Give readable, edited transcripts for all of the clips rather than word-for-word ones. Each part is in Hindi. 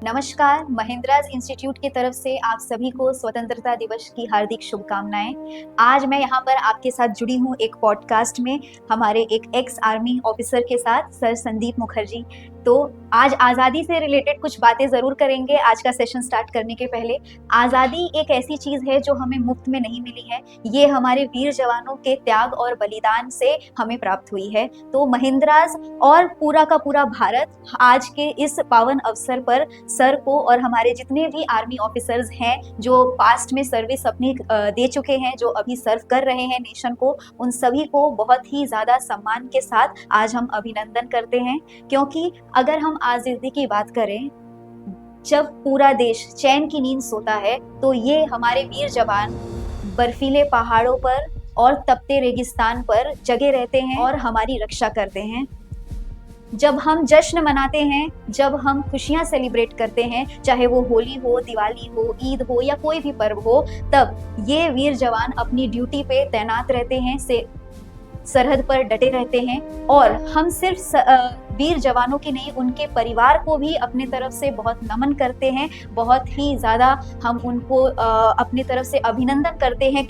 नमस्कार, महिंद्राज इंस्टीट्यूट की तरफ से आप सभी को स्वतंत्रता दिवस की हार्दिक शुभकामनाएं। आज मैं यहाँ पर आपके साथ जुड़ी हूँ एक पॉडकास्ट में हमारे एक एक्स आर्मी ऑफिसर के साथ, सर संदीप मुखर्जी। तो आज आज़ादी से रिलेटेड कुछ बातें ज़रूर करेंगे। आज का सेशन स्टार्ट करने के पहले, आज़ादी एक ऐसी चीज़ है जो हमें मुफ्त में नहीं मिली है, ये हमारे वीर जवानों के त्याग और बलिदान से हमें प्राप्त हुई है। तो महिंद्राज और पूरा का पूरा भारत आज के इस पावन अवसर पर सर को और हमारे जितने भी आर्मी ऑफिसर्स हैं जो पास्ट में सर्विस अपनी दे चुके हैं, जो अभी सर्व कर रहे हैं नेशन को, उन सभी को बहुत ही ज़्यादा सम्मान के साथ आज हम अभिनंदन करते हैं। क्योंकि अगर हम आज़ादी की बात करें, जब पूरा देश चैन की नींद सोता है तो ये हमारे वीर जवान बर्फीले पहाड़ों पर और तपते रेगिस्तान पर जगे रहते हैं और हमारी रक्षा करते हैं। जब हम जश्न मनाते हैं, जब हम खुशियां सेलिब्रेट करते हैं, चाहे वो होली हो, दिवाली हो, ईद हो या कोई भी पर्व हो, तब ये वीर जवान अपनी ड्यूटी पे तैनात रहते हैं, सरहद पर डटे रहते हैं। और हम सिर्फ वीर जवानों की नहीं, उनके परिवार को भी अपने तरफ से बहुत नमन करते हैं, बहुत ही ज़्यादा हम उनको अपनी तरफ से अभिनंदन करते हैं।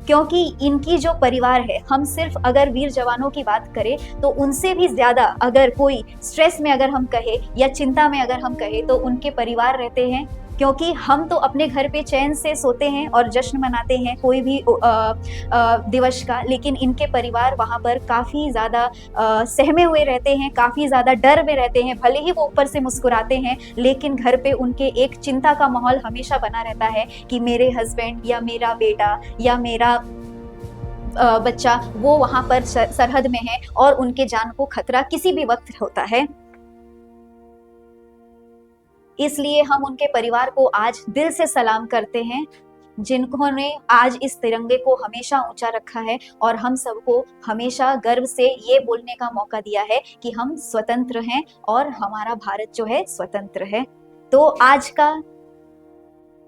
क्योंकि इनकी जो परिवार है, हम सिर्फ अगर वीर जवानों की बात करें तो उनसे भी ज़्यादा अगर कोई स्ट्रेस में अगर हम कहें या चिंता में अगर हम कहें तो उनके परिवार रहते हैं। क्योंकि हम तो अपने घर पे चैन से सोते हैं और जश्न मनाते हैं कोई भी दिवस का, लेकिन इनके परिवार वहाँ पर काफ़ी ज़्यादा सहमे हुए रहते हैं, काफ़ी ज़्यादा डर में रहते हैं। भले ही वो ऊपर से मुस्कुराते हैं, लेकिन घर पे उनके एक चिंता का माहौल हमेशा बना रहता है कि मेरे हस्बैंड या मेरा बेटा या मेरा बच्चा वो वहाँ पर सरहद में है और उनके जान को खतरा किसी भी वक्त होता है। इसलिए हम उनके परिवार को आज दिल से सलाम करते हैं, जिन्होंने आज इस तिरंगे को हमेशा ऊंचा रखा है और हम सबको हमेशा गर्व से ये बोलने का मौका दिया है कि हम स्वतंत्र हैं और हमारा भारत जो है स्वतंत्र है।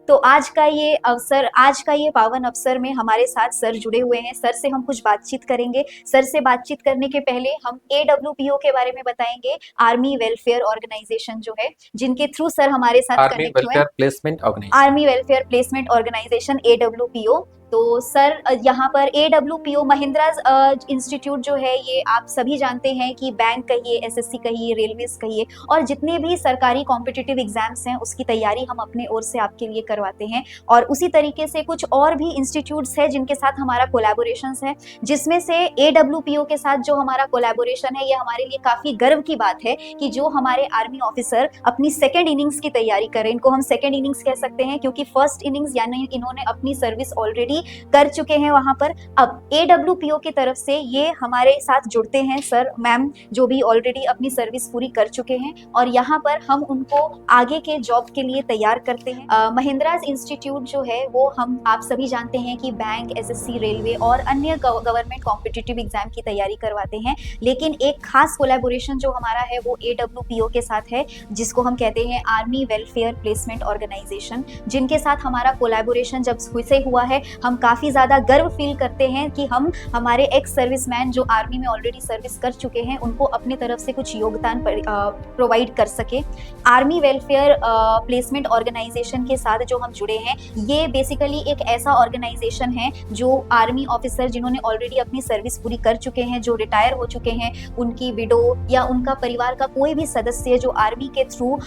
तो आज का ये अवसर, आज का ये पावन अवसर में हमारे साथ सर जुड़े हुए हैं। सर से हम कुछ बातचीत करेंगे। सर से बातचीत करने के पहले हम AWPO के बारे में बताएंगे, आर्मी वेलफेयर ऑर्गेनाइजेशन जो है, जिनके थ्रू सर हमारे साथ कनेक्ट हुए। Army Welfare Placement Organisation AWPO। तो सर यहाँ पर AWPO महिंद्राज इंस्टीट्यूट जो है, ये आप सभी जानते हैं कि बैंक कहिए, SSC कहिए, रेलवेज कहिए, और जितने भी सरकारी कॉम्पिटिटिव एग्जाम्स हैं उसकी तैयारी हम अपने ओर से आपके लिए करवाते हैं। और उसी तरीके से कुछ और भी इंस्टीट्यूट्स हैं जिनके साथ हमारा कोलैबोरेशंस है, जिसमें से AWPO के साथ जो हमारा कोलैबोरेशन है, ये हमारे लिए काफ़ी गर्व की बात है कि जो हमारे आर्मी ऑफिसर अपनी सेकेंड इनिंग्स की तैयारी करें। इनको हम सेकेंड इनिंग्स कह सकते हैं क्योंकि फर्स्ट इनिंग्स यानी इन्होंने अपनी सर्विस ऑलरेडी कर चुके हैं वहां पर। अब AWPO की तरफ से ये हमारे साथ जुड़ते हैं सर मैम, जो भी ऑलरेडी अपनी सर्विस पूरी कर चुके हैं, और यहाँ पर हम उनको आगे के जॉब के लिए तैयार करते हैं। महिंद्राज इंस्टीट्यूट जो है वो हम आप सभी जानते हैं कि बैंक, SSC, रेलवे और अन्य गवर्नमेंट कॉम्पिटिटिव एग्जाम की तैयारी करवाते हैं। लेकिन एक खास कोलैबोरेशन जो हमारा है वो AWPO के साथ है, जिसको हम कहते हैं आर्मी वेलफेयर प्लेसमेंट ऑर्गेनाइजेशन, जिनके साथ हमारा कोलैबोरेशन जब से हुआ है, हम काफ़ी ज़्यादा गर्व फील करते हैं कि हम हमारे एक्स सर्विसमैन जो आर्मी में ऑलरेडी सर्विस कर चुके हैं उनको अपनी तरफ से कुछ योगदान प्रोवाइड कर सके। आर्मी वेलफेयर प्लेसमेंट ऑर्गेनाइजेशन के साथ जो हम जुड़े हैं, ये बेसिकली एक ऐसा ऑर्गेनाइजेशन है जो आर्मी ऑफिसर जिन्होंने ऑलरेडी अपनी सर्विस पूरी कर चुके हैं, जो रिटायर हो चुके हैं, उनकी विडो या उनका परिवार का कोई भी सदस्य जो आर्मी के थ्रू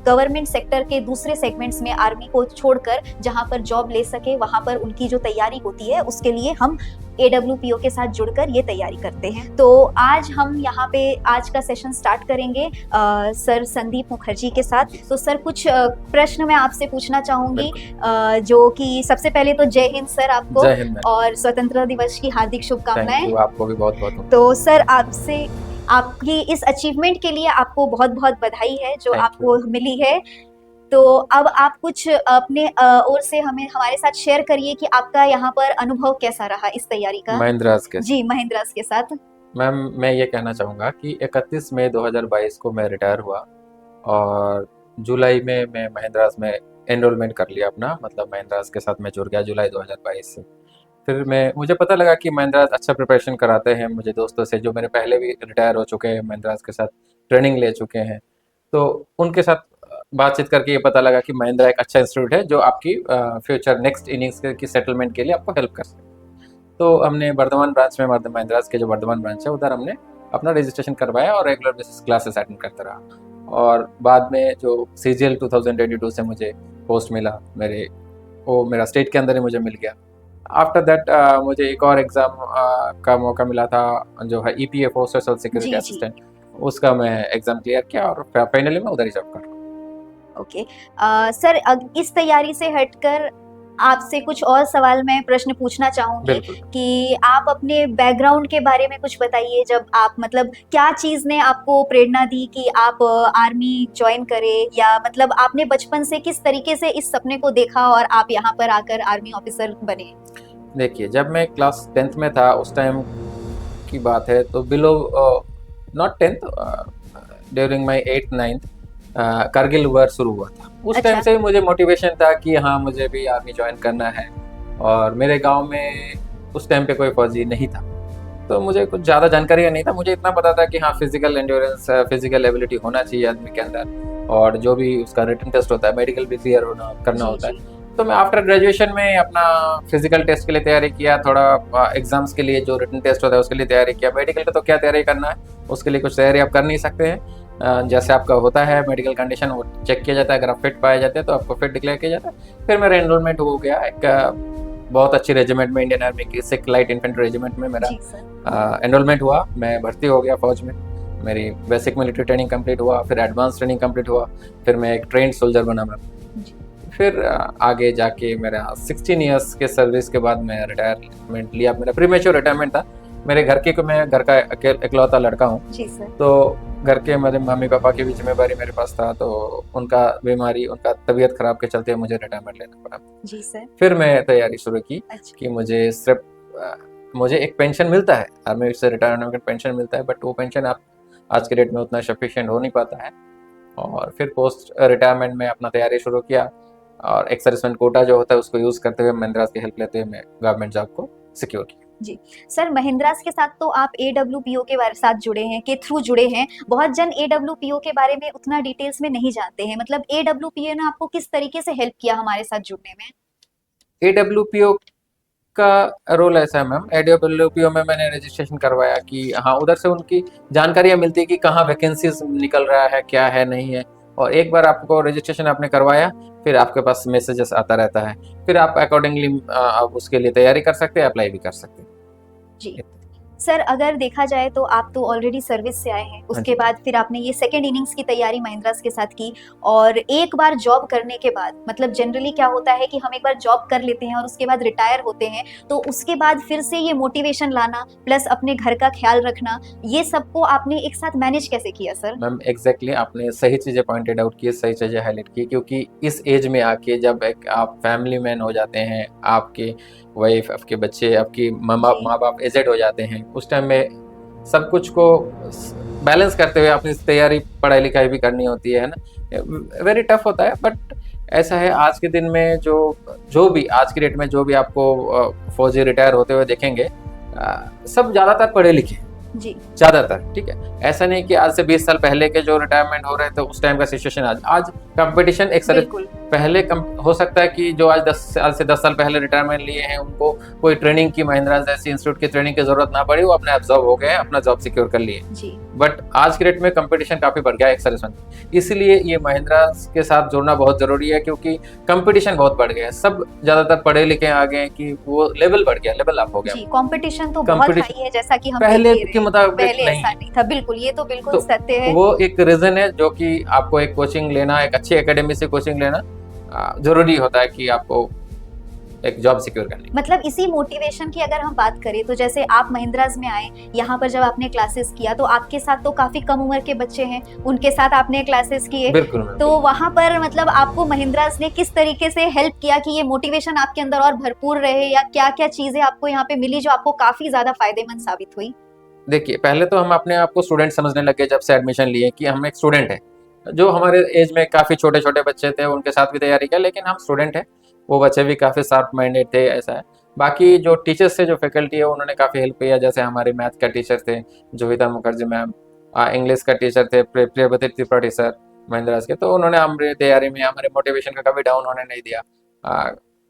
गवर्नमेंट सेक्टर के दूसरे सेगमेंट्स में आर्मी को छोड़कर जहां पर जॉब ले सके, वहां पर उनकी जो तैयारी होती है उसके लिए हम AWPO के साथ जुड़कर ये तैयारी करते हैं। तो आज हम यहाँ पे आज का सेशन स्टार्ट करेंगे सर संदीप मुखर्जी के साथ। तो सर कुछ प्रश्न मैं आपसे पूछना चाहूंगी, जो कि सबसे पहले तो जय हिंद सर आपको, और स्वतंत्रता दिवस की हार्दिक शुभकामनाएं। आपको भी बहुत बहुत। तो सर आपसे आपकी इस अचीवमेंट के लिए आपको बहुत बहुत बधाई है जो आपको मिली है। तो अब आप कुछ अपने ओर से हमारे साथ शेयर करिए कि आपका यहाँ पर अनुभव कैसा रहा इस तैयारी का महिंद्राज के। जी, महिंद्राज के साथ। मैम मैं ये कहना चाहूँगा कि 31 मई 2022 को मैं रिटायर हुआ और जुलाई में मैं महिंद्राज में एनरोलमेंट कर लिया अपना, मतलब महिंद्राज के साथ मैं जुड़ गया जुलाई 2022 से। फिर मुझे पता लगा कि महिंद्राज अच्छा प्रिपरेशन कराते हैं। मुझे दोस्तों से जो मेरे पहले भी रिटायर हो चुके हैं महिंद्राज के साथ ट्रेनिंग ले चुके हैं, तो उनके साथ बातचीत करके ये पता लगा कि महिंद्रा एक अच्छा इंस्टीट्यूट है जो आपकी फ्यूचर नेक्स्ट इनिंग्स की सेटलमेंट के लिए आपको हेल्प कर सकते। तो हमने वर्धमान ब्रांच में महिंद्रा के जो वर्धमान ब्रांच है उधर हमने अपना रजिस्ट्रेशन करवाया और रेगुलर बेसिस क्लासेस अटेंड करता रहा। और बाद में जो CGL 2022 से मुझे पोस्ट मिला मेरा स्टेट के अंदर ही मुझे मिल गया। आफ्टर दैट मुझे एक और एग्ज़ाम का मौका मिला था जो है EPFO सोशल सिक्योरिटी जी जी। असिस्टेंट, उसका मैं एग्ज़ाम क्लियर किया और फाइनली मैं उधर ही जॉब कर रहा हूँ। ओके। सर इस तैयारी से हटकर आपसे कुछ और सवाल मैं प्रश्न पूछना चाहूंगी बिल्कुल। कि आप अपने बैकग्राउंड के बारे में कुछ बताइए। जब आप मतलब क्या चीज ने आपको प्रेरणा दी कि आप आर्मी ज्वाइन करें, या मतलब आपने बचपन से किस तरीके से इस सपने को देखा और आप यहाँ पर आकर आर्मी ऑफिसर बने? देखिए, जब मैं क्लास 10th में था उस टाइम की बात है, तो below not 10th, during my 8th 9th Kargil war शुरू हुआ था। उस टाइम अच्छा। से मुझे मोटिवेशन था कि हाँ, मुझे भी आर्मी ज्वाइन करना है। और मेरे गांव में उस टाइम पे कोई फौजी नहीं था, तो मुझे कुछ ज़्यादा जानकारी नहीं था। मुझे इतना पता था कि हाँ, फिजिकल एंड्योरेंस, फिजिकल एबिलिटी होना चाहिए आदमी के अंदर, और जो भी उसका रिटन टेस्ट होता है, मेडिकल भी क्लियर करना जी होता जी। है। तो मैं आफ्टर ग्रेजुएशन में अपना फिजिकल टेस्ट के लिए तैयारी किया, थोड़ा एग्जाम्स के लिए जो रिटन टेस्ट होता है उसके लिए तैयारी किया। मेडिकल का तो क्या तैयारी करना है, उसके लिए कुछ तैयारी आप कर नहीं सकते हैं। जैसे आपका होता है मेडिकल कंडीशन, वो चेक किया जाता है। अगर आप फिट पाए जाते हैं तो आपको फिट डिक्लेयर किया जाता है। फिर मेरा एनरोलमेंट हो गया एक बहुत अच्छी रेजिमेंट में, इंडियन आर्मी की सिख लाइट इन्फेंट्री रेजिमेंट में मेरा जी सर। एनरोलमेंट हुआ। मैं भर्ती हो गया फौज में। मेरी बेसिक मिलिट्री ट्रेनिंग कंप्लीट हुआ, फिर एडवांस ट्रेनिंग कंप्लीट हुआ, फिर मैं एक ट्रेंड सोल्जर बना मैं। जी। फिर आगे जाके मेरा 16 ईयर्स के सर्विस के बाद मैं रिटायरमेंट लिया। मेरा प्रीमेच्योर रिटायरमेंट था। मेरे मैं घर का इकलौता लड़का हूँ, जी सर। तो घर के मेरे मम्मी पापा की भी जिम्मेदारी मेरे पास था, तो उनका बीमारी, उनका तबीयत खराब के चलते मुझे रिटायरमेंट लेना पड़ा। जी सर। फिर मैं तैयारी शुरू की अच्छा। कि मुझे एक पेंशन मिलता है, आर्मी से रिटायरमेंट का पेंशन मिलता है, बट वो पेंशन आप आज के डेट में उतना सफिशिएंट हो नहीं पाता है। और फिर पोस्ट रिटायरमेंट में अपना तैयारी शुरू किया, और एक सर्विसमैन कोटा जो होता है उसको यूज़ करते हुए, महिंद्रा की हेल्प लेते हुए मैं गवर्नमेंट जॉब को सिक्योर किया। जी सर, महिंद्रास के साथ तो आप AWPO के साथ जुड़े हैं, के थ्रू जुड़े हैं। बहुत जन AWPO के बारे में उतना डिटेल्स में नहीं जानते हैं। मतलब AWPO ने आपको किस तरीके से हेल्प किया हमारे साथ जुड़ने में? AWPO का रोल ऐसा है मैम, AWPO में मैंने रजिस्ट्रेशन करवाया कि हाँ, उधर से उनकी जानकारियाँ मिलती है कि कहाँ वैकेंसीज निकल रहा है, क्या है नहीं है। और एक बार आपको रजिस्ट्रेशन आपने करवाया, फिर आपके पास मैसेजेस आता रहता है। फिर आप अकॉर्डिंगली आप उसके लिए तैयारी कर सकते हैं, अप्लाई भी कर सकते हैं। जी सर, अगर देखा जाए तो आप तो ऑलरेडी सर्विस से आए हैं, हाँ उसके जी। बाद फिर आपने ये सेकंड इनिंग्स की तैयारी महिंद्रास के साथ की, और एक बार जॉब करने के बाद, मतलब जनरली क्या होता है कि हम एक बार जॉब कर लेते हैं और उसके बाद रिटायर होते हैं, तो उसके बाद फिर से ये मोटिवेशन लाना प्लस अपने घर का ख्याल रखना, ये सबको आपने एक साथ मैनेज कैसे किया सर? मैम एग्जैक्टली आपने सही चीज़ें पॉइंटेड आउट की, सही चीज़ें हाईलाइट की, क्योंकि इस एज में आके जब एक आप फैमिली मैन हो जाते हैं, आपके वाइफ, आपके बच्चे, आपकी माँ जी बाप एजेड हो जाते हैं, उस टाइम में सब कुछ को बैलेंस करते हुए अपनी तैयारी, पढ़ाई लिखाई भी करनी होती है ना। वेरी टफ होता है, बट ऐसा है आज के दिन में जो भी आज की डेट में जो भी आपको फौजी रिटायर होते हुए देखेंगे, सब ज़्यादातर पढ़े लिखे, जी ज़्यादातर, ठीक है। ऐसा नहीं कि आज से 20 साल पहले के जो रिटायरमेंट हो रहे थे उस टाइम का सिचुएशन आज कंपटीशन एक सर बिल्कुल। पहले हो सकता है कि जो आज 10 साल पहले रिटायरमेंट लिए हैं उनको कोई ट्रेनिंग की, महिंद्रा जैसी इंस्टीट्यूट की ट्रेनिंग की जरूरत ना पड़ी, वो अपने एब्जॉर्ब हो गए, अपना जॉब सिक्योर कर लिए। जी बट आज के डेट में कंपटीशन काफी बढ़ गया है एक सर्विस में, इसलिए ये महिंद्रा के साथ जुड़ना बहुत जरूरी है, क्योंकि कंपटीशन बहुत बढ़ गया है। सब ज्यादातर पढ़े लिखे आ गए कि वो लेवल बढ़ गया, लेवल अप हो गया। जी, कंपटीशन तो बहुत कंपटीशन हाई है, जैसा कि हम पहले देख ही रहे के हैं। मुताबिक पहले नहीं ऐसा है। नहीं था, बिल्कुल, ये तो बिल्कुल तो सत्य है। वो एक रीजन है जो कि आपको एक कोचिंग लेना, एक अच्छी एकेडमी से कोचिंग लेना जरूरी होता है कि आपको एक जॉब सिक्योर करनी। मतलब इसी मोटिवेशन की अगर हम बात करें तो जैसे आप महिंद्राज में आए, यहाँ पर जब आपने क्लासेस किया तो आपके साथ तो काफी कम उम्र के बच्चे हैं, उनके साथ आपने क्लासेस किए, बिल्कुल मैम। तो वहां पर मतलब आपको महिंद्राज ने किस तरीके से हेल्प किया कि ये मोटिवेशन आपके अंदर और भरपूर रहे, या क्या क्या चीजें आपको यहाँ पे मिली जो आपको काफी ज्यादा फायदेमंद साबित हुई? देखिए, पहले तो हम अपने आप को स्टूडेंट समझने लगे जब से एडमिशन लिए कि हम एक स्टूडेंट है। जो हमारे एज में काफ़ी छोटे छोटे बच्चे थे उनके साथ भी तैयारी किया, लेकिन हम स्टूडेंट हैं। वो बच्चे भी काफ़ी शार्प माइंडेड थे, ऐसा है। बाकी जो टीचर्स थे, जो फैकल्टी है, उन्होंने काफ़ी हेल्प किया। जैसे हमारे मैथ का टीचर थे जोविता मुखर्जी मैम, इंग्लिश का टीचर थे प्रियवती त्रिपाठी सर, महिंद्रास के, तो उन्होंने हमारी तैयारी में हमारे मोटिवेशन का कभी डाउन होने नहीं दिया।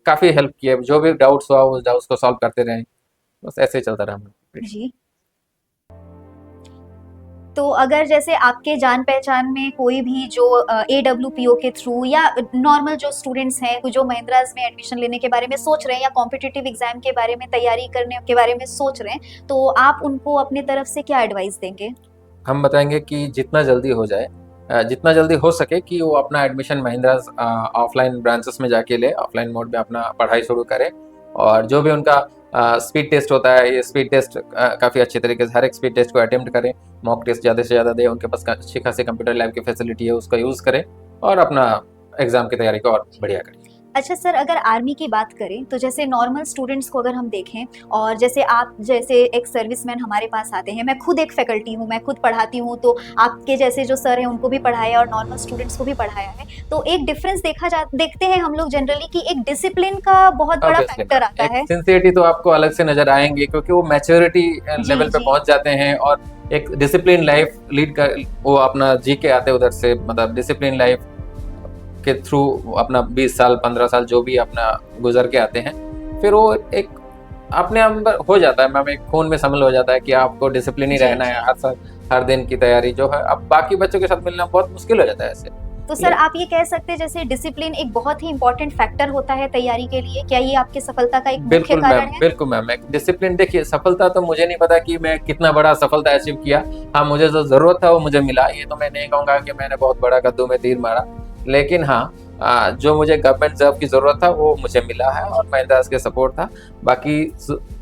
काफ़ी हेल्प किए, जो भी डाउट्स हुआ उस डाउट्स को सॉल्व करते रहे। बस ऐसे ही चलता रहा हम लोग। जी। तो अगर जैसे आपके जान पहचान में कोई भी जो AWPO के थ्रू या नॉर्मल जो स्टूडेंट्स हैं जो महिंद्रास में एडमिशन लेने के बारे में सोच रहे हैं या कॉम्पिटिटिव एग्जाम के बारे में तैयारी करने के बारे में सोच रहे हैं, तो आप उनको अपनी तरफ से क्या एडवाइस देंगे? हम बताएंगे कि जितना जल्दी हो जाए, जितना जल्दी हो सके कि वो अपना एडमिशन महिंद्रास ऑफलाइन ब्रांचेस में जाके ले, ऑफलाइन मोड में अपना पढ़ाई शुरू करे। और जो भी उनका स्पीड टेस्ट होता है, ये स्पीड टेस्ट काफ़ी अच्छे तरीके से हर एक स्पीड टेस्ट को अटेम्प्ट करें, मॉक टेस्ट ज़्यादा से ज़्यादा दें, उनके पास अच्छी खासी कंप्यूटर लैब की फैसिलिटी है उसका यूज़ करें और अपना एग्ज़ाम की तैयारी को और बढ़िया करें। अच्छा सर, अगर आर्मी की बात करें तो जैसे नॉर्मल स्टूडेंट्स को अगर हम देखें, और जैसे आप जैसे एक सर्विसमैन हमारे पास आते हैं, मैं खुद एक फैकल्टी हूँ, मैं खुद पढ़ाती हूँ, तो आपके जैसे जो सर हैं उनको भी पढ़ाया और नॉर्मल स्टूडेंट्स को भी पढ़ाया है, तो एक डिफरेंस देखते हैं हम लोग जनरली कि एक डिसिप्लिन का बहुत बड़ा Obviously, फैक्टर आता एक है। सिंसियरिटी तो आपको अलग से नजर आएंगे, क्योंकि वो मैच्योरिटी जी लेवल पे जी पहुंच जाते हैं और एक डिसिप्लिन लाइफ लीड कर वो अपना जी के आते हैं उधर से, मतलब डिसिप्लिन लाइफ के थ्रू अपना 20 साल 15 साल जो भी अपना गुजर के आते हैं, फिर वो एक अपने अंदर हो जाता है, मैम, एक खून में शामिल हो जाता है कि आपको डिसिप्लिन ही जी रहना जी। है हर साल, हर दिन की तैयारी जो है। अब बाकी बच्चों के साथ मिलना बहुत मुश्किल हो जाता है ऐसे। तो सर आप ये कह सकते हैं जैसे डिसिप्लिन एक बहुत ही इंपॉर्टेंट फैक्टर होता है तैयारी के लिए, क्या ये आपकी सफलता का एक मुख्य बिल्कुल मैम, कारण है? बिल्कुल मैम, एक डिसिप्लिन, देखिए सफलता तो मुझे नहीं पता कि मैं कितना बड़ा सफलता अचीव किया। हाँ, मुझे जो जरूरत था वो मुझे मिला, ये तो मैं नहीं कहूँगा कि मैंने बहुत बड़ा कद्दू में तीर मारा, लेकिन हाँ, जो मुझे गवर्नमेंट जॉब की जरूरत था वो मुझे मिला है और महिंद्रास के सपोर्ट था। बाकी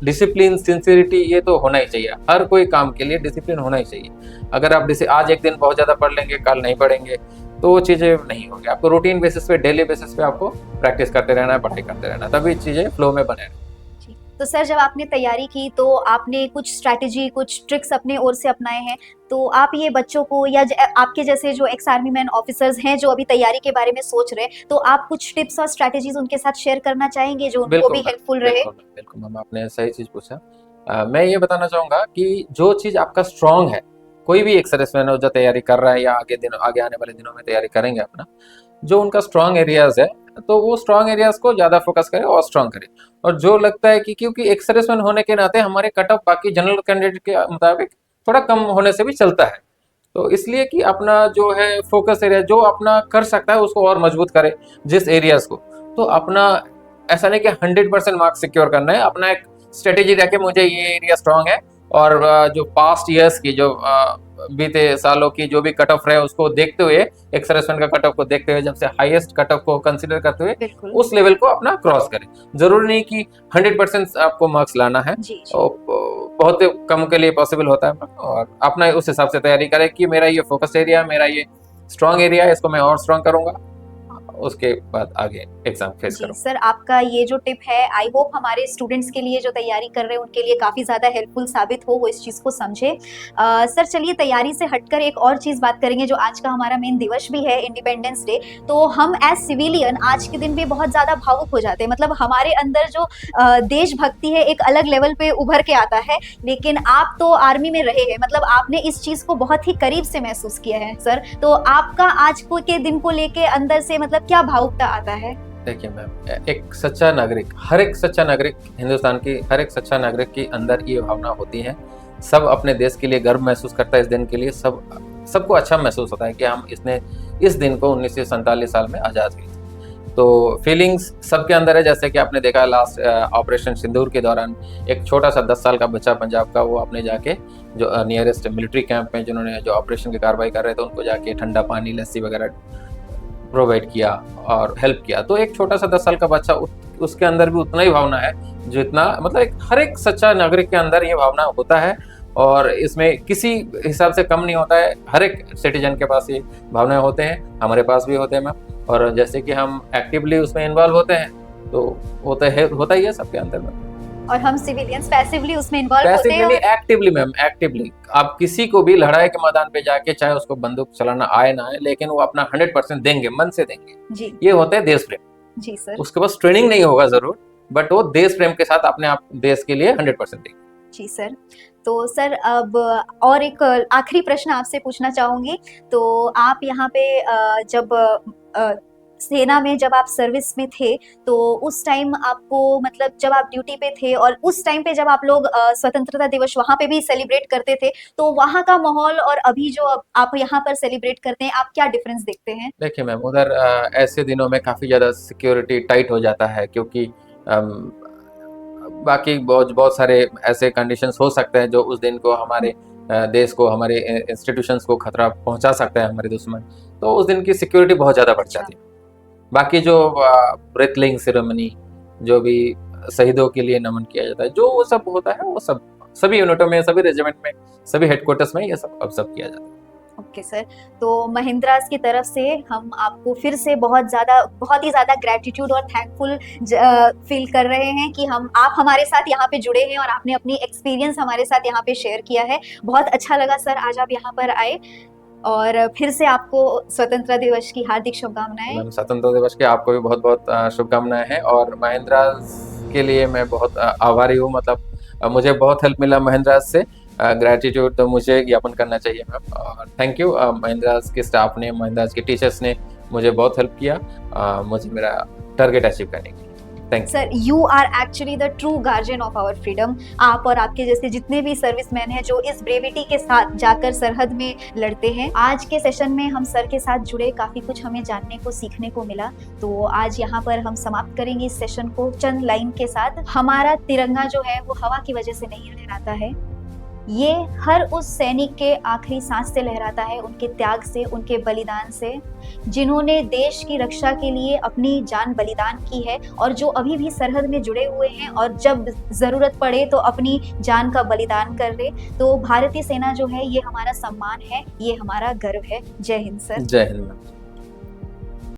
डिसिप्लिन, सिंसियरिटी ये तो होना ही चाहिए, हर कोई काम के लिए डिसिप्लिन होना ही चाहिए। अगर आप आज एक दिन बहुत ज्यादा पढ़ लेंगे, कल नहीं पढ़ेंगे, तो वो चीज़ें नहीं होगी। आपको रूटीन बेसिस पे, डेली बेसिस पे आपको प्रैक्टिस करते रहना है, पढ़ाई करते रहना है, तभी चीज़ें फ्लो में बने। जी। तो सर जब आपने तैयारी की तो आपने कुछ स्ट्रैटेजी, कुछ ट्रिक्स अपने ओर से अपनाए हैं, तो आप ये बच्चों को या आपके जैसे जो एक्स आर्मी मैन ऑफिसर्स हैं जो अभी तैयारी के बारे में सोच रहे हैं, तो आप कुछ टिप्स और स्ट्रैटेजीज उनके साथ शेयर करना चाहेंगे जो उनको बिल्कुल भी मैम, हेल्पफुल रहे? बिल्कुल मैम, बिल्कुल मैम, आपने सही चीज़ पूछा। मैं ये बताना चाहूँगा कि जो चीज़ आपका स्ट्रांग है, कोई भी एक सर्विसमैन हो जो तैयारी कर रहा है या आगे आने वाले दिनों में तैयारी करेंगे अपना, जो उनका स्ट्रांग एरियाज है, तो वो स्ट्रांग एरियाज को ज़्यादा फोकस करें और स्ट्रांग करें। और जो लगता है कि क्योंकि एक सर्विसमैन होने के नाते हमारे कट ऑफ बाकी जनरल कैंडिडेट के मुताबिक थोड़ा कम होने से भी चलता है, तो इसलिए कि अपना जो है फोकस एरिया जो अपना कर सकता है उसको और मजबूत करे, जिस एरियाज को, तो अपना ऐसा नहीं कि 100% मार्क्स सिक्योर करना है, अपना एक स्ट्रेटेजी रखे मुझे ये एरिया स्ट्रांग है, और जो पास्ट ईयर्स की जो बीते सालों की जो भी कट ऑफ रहे उसको देखते हुए, एक सर्विसमैन का कट ऑफ को देखते हुए, जब से हाईएस्ट कट ऑफ को कंसीडर करते हुए बिल्कुल। उस लेवल को अपना क्रॉस करें। जरूरी नहीं कि 100% आपको मार्क्स लाना है, जी जी। और बहुत कम के लिए पॉसिबल होता है, और अपना उस हिसाब से तैयारी करें कि मेरा ये फोकस एरिया, मेरा ये स्ट्रांग एरिया है, इसको मैं और स्ट्रांग करूंगा, उसके बाद आगे एग्जाम फेस जी करूंगा। सर, आपका ये जो टिप है आई होप हमारे स्टूडेंट्स के लिए जो तैयारी कर रहे हैं उनके लिए काफ़ी ज़्यादा हेल्पफुल साबित हो, वो इस चीज़ को समझे। सर चलिए तैयारी से हटकर एक और चीज़ बात करेंगे जो आज का हमारा मेन दिवस भी है, इंडिपेंडेंस डे। तो हम एज सिविलियन आज के दिन भी बहुत ज़्यादा भावुक हो जाते हैं, मतलब हमारे अंदर जो देशभक्ति है एक अलग लेवल पे उभर के आता है। लेकिन आप तो आर्मी में रहे हैं, मतलब आपने इस चीज़ को बहुत ही करीब से महसूस किया है सर, तो आपका आज को के दिन को लेके अंदर से मतलब क्या भावुकता आता है? देखिए मैम, एक सच्चा नागरिक, हर एक सच्चा नागरिक, हिंदुस्तान की हर एक सच्चा नागरिक के अंदर ये भावना होती है। सब अपने देश के लिए गर्व महसूस करता है, इस दिन के लिए सबको अच्छा महसूस होता है कि हम इस दिन को 1947 साल में आज़ाद किए थे। तो फीलिंग्स सबके अंदर है, जैसे कि आपने देखा लास्ट ऑपरेशन सिंदूर के दौरान एक छोटा सा 10 साल का बच्चा पंजाब का, वो अपने जाके जो नियरेस्ट मिलिट्री कैंप में जिन्होंने जो ऑपरेशन की कार्रवाई कर रहे थे उनको जाके ठंडा पानी, लस्सी वगैरह प्रोवाइड किया और हेल्प किया। तो एक छोटा सा 10 साल का बच्चा, उसके अंदर भी उतना ही भावना है जितना, मतलब हर एक सच्चा नागरिक के अंदर ये भावना होता है, और इसमें किसी हिसाब से कम नहीं होता है। हर एक सिटीजन के पास ये भावनाएं होते हैं, हमारे पास भी होते हैं मैम, और जैसे कि हम एक्टिवली उसमें इन्वॉल्व होते हैं तो होता ही है सबके अंदर में। और हम सिविलियंस पैसिवली उसमें इन्वॉल्व होते हैं। Passively, actively ma'am, actively. आप किसी को भी लड़ाई के मैदान पे जाके, चाहे उसको बंदूक चलाना आए ना आए, लेकिन वो अपना 100% देंगे, मन से देंगे। जी ये होता है देश प्रेम। जी सर। उसके पास ट्रेनिंग नहीं होगा जरूर, बट वो देश प्रेम के साथ अपने आप देश के लिए 100% देंगे। जी सर। तो सर अब और एक आखिरी प्रश्न आपसे पूछना चाहूँगी। तो आप यहाँ पे जब सेना में जब आप सर्विस में थे, तो उस टाइम आपको मतलब जब आप ड्यूटी पे थे और उस टाइम पे जब आप लोग स्वतंत्रता दिवस वहाँ पे भी सेलिब्रेट करते थे, तो वहाँ का माहौल और अभी जो अब आप यहाँ पर सेलिब्रेट करते हैं, आप क्या डिफरेंस देखते हैं? देखिए मैम, उधर ऐसे दिनों में काफ़ी ज़्यादा सिक्योरिटी टाइट हो जाता है, क्योंकि बाकी बहुत बहुत सारे ऐसे कंडीशंस हो सकते हैं जो उस दिन को हमारे देश को, हमारे इंस्टीट्यूशंस को खतरा पहुंचा सकते हैं, हमारे दुश्मन। तो उस दिन की सिक्योरिटी बहुत ज़्यादा बढ़ अच्छा। जाती है। बाकी जो ब्रेथलिंग सेरेमनी, जो भी शहीदों के लिए नमन किया जाता है, जो वो सब होता है, वो सब सभी यूनिटों में, सभी रेजिमेंट में, सभी हेडक्वार्टर्स में ये सब अब सब किया जाता है। Okay sir. तो महिंद्रास की तरफ से हम आपको फिर से बहुत ही ज़्यादा ग्रैटिट्यूड और थैंकफुल फील कर रहे हैं कि आप हमारे साथ यहाँ पे जुड़े हैं और आपने अपनी एक्सपीरियंस हमारे साथ यहाँ पे शेयर किया है। बहुत अच्छा लगा सर आज आप यहाँ पर आए, और फिर से आपको स्वतंत्रता दिवस की हार्दिक शुभकामनाएं। मैम, स्वतंत्रता दिवस की आपको भी बहुत बहुत शुभकामनाएं हैं, और महिंद्रा के लिए मैं बहुत आभारी हूँ। मतलब मुझे बहुत हेल्प मिला महिंद्रा से। ग्रैटिट्यूड तो मुझे ज्ञापन करना चाहिए मैम, और थैंक यू। महिंद्रा के स्टाफ ने, महिंद्रा के टीचर्स ने मुझे बहुत हेल्प किया मुझे मेरा टारगेट अचीव करने के लिए। Thank you. Sir, you are actually the true guardian of our freedom. आप और आपके जैसे जितने भी सर्विसमैन हैं जो इस ब्रेविटी के साथ जाकर सरहद में लड़ते हैं। आज के सेशन में हम सर के साथ जुड़े, काफी कुछ हमें जानने को, सीखने को मिला। तो आज यहाँ पर हम समाप्त करेंगे इस सेशन को चंद लाइन के साथ। हमारा तिरंगा जो है वो हवा की वजह से नहीं लहराता है, ये हर उस सैनिक के आखिरी सांस से लहराता है, उनके त्याग से, उनके बलिदान से, जिन्होंने देश की रक्षा के लिए अपनी जान बलिदान की है और जो अभी भी सरहद में जुड़े हुए हैं और जब जरूरत पड़े तो अपनी जान का बलिदान कर दे। तो भारतीय सेना जो है ये हमारा सम्मान है, ये हमारा गर्व है। जय हिंद सर। जय हिंद मैम।